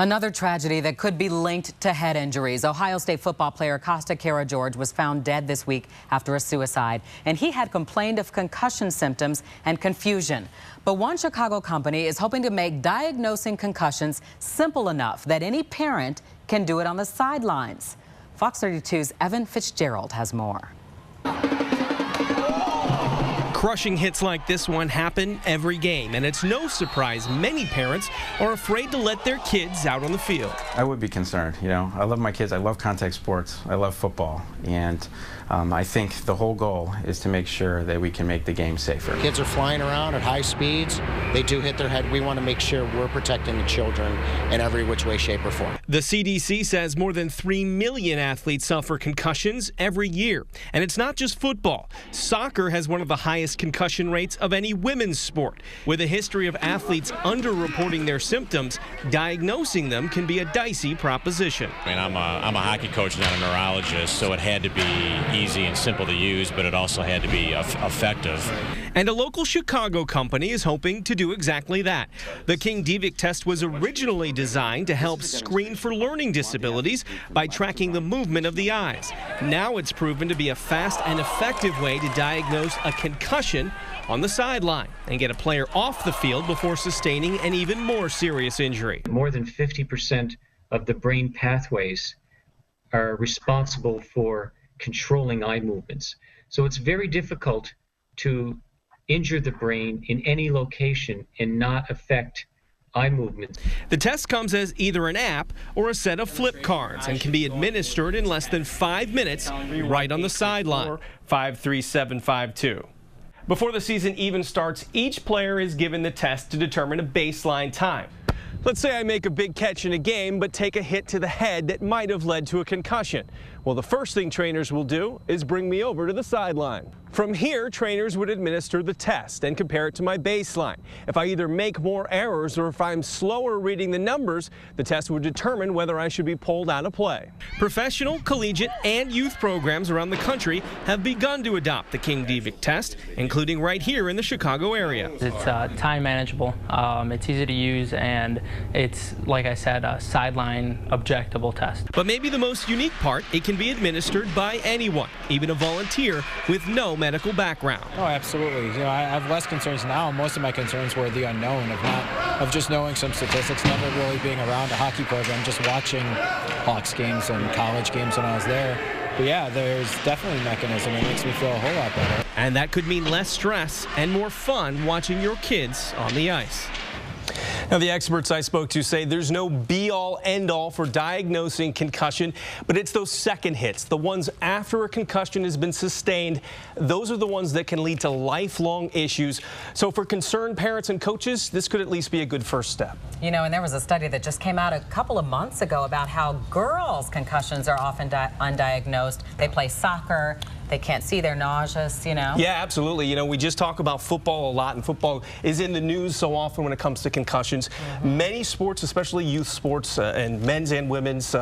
Another tragedy that could be linked to head injuries. Ohio State football player Costa Kara George was found dead this week after a suicide, and he had complained of concussion symptoms and confusion. But one Chicago company is hoping to make diagnosing concussions simple enough that any parent can do it on the sidelines. Fox 32's Evan Fitzgerald has more. Crushing hits like this one happen every game, and it's no surprise many parents are afraid to let their kids out on the field. I would be concerned. I love my kids. I love contact sports. I love football. And I think the whole goal is to make sure that we can make the game safer. Kids are flying around at high speeds. They do hit their head. We want to make sure we're protecting the children in every which way, shape, or form. The CDC says more than 3 million athletes suffer concussions every year. And it's not just football. Soccer has one of the highest concussion rates of any women's sport. With a history of athletes underreporting their symptoms, diagnosing them can be a dicey proposition. I mean, I'm a hockey coach, not a neurologist, so it had to be easy and simple to use, but it also had to be effective. And a local Chicago company is hoping to do exactly that. The King Dievik test was originally designed to help screen for learning disabilities by tracking the movement of the eyes. Now it's proven to be a fast and effective way to diagnose a concussion on the sideline and get a player off the field before sustaining an even more serious injury. More than 50% of the brain pathways are responsible for controlling eye movements. So it's very difficult to injure the brain in any location and not affect eye movements. The test comes as either an app or a set of flip cards and can be administered in less than 5 minutes right on the sideline. 53752. Before the season even starts, each player is given the test to determine a baseline time. Let's say I make a big catch in a game, but take a hit to the head that might have led to a concussion. Well, the first thing trainers will do is bring me over to the sideline. From here, trainers would administer the test and compare it to my baseline. If I either make more errors or if I'm slower reading the numbers, the test would determine whether I should be pulled out of play. Professional, collegiate, and youth programs around the country have begun to adopt the King Dievik test, including right here in the Chicago area. It's time manageable, it's easy to use, and it's, like I said, a sideline objectable test. But maybe the most unique part, it can be administered by anyone, even a volunteer with no medical background. Oh, absolutely. I have less concerns now. Most of my concerns were the unknown of just knowing some statistics, never really being around a hockey program, just watching Hawks games and college games when I was there. But yeah, there's definitely a mechanism. It makes me feel a whole lot better. And that could mean less stress and more fun watching your kids on the ice. Now, the experts I spoke to say there's no be-all, end-all for diagnosing concussion, but it's those second hits, the ones after a concussion has been sustained. Those are the ones that can lead to lifelong issues. So for concerned parents and coaches, this could at least be a good first step. And there was a study that just came out a couple of months ago about how girls' concussions are often undiagnosed. They play soccer. They can't see, they're nauseous, Yeah, absolutely. We just talk about football a lot, and football is in the news so often when it comes to concussions. Many sports, especially youth sports and men's and women's,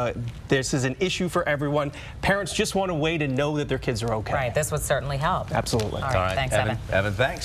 this is an issue for everyone. Parents just want a way to know that their kids are okay. Right, this would certainly help. Absolutely. All right, thanks, Evan. Evan, thanks.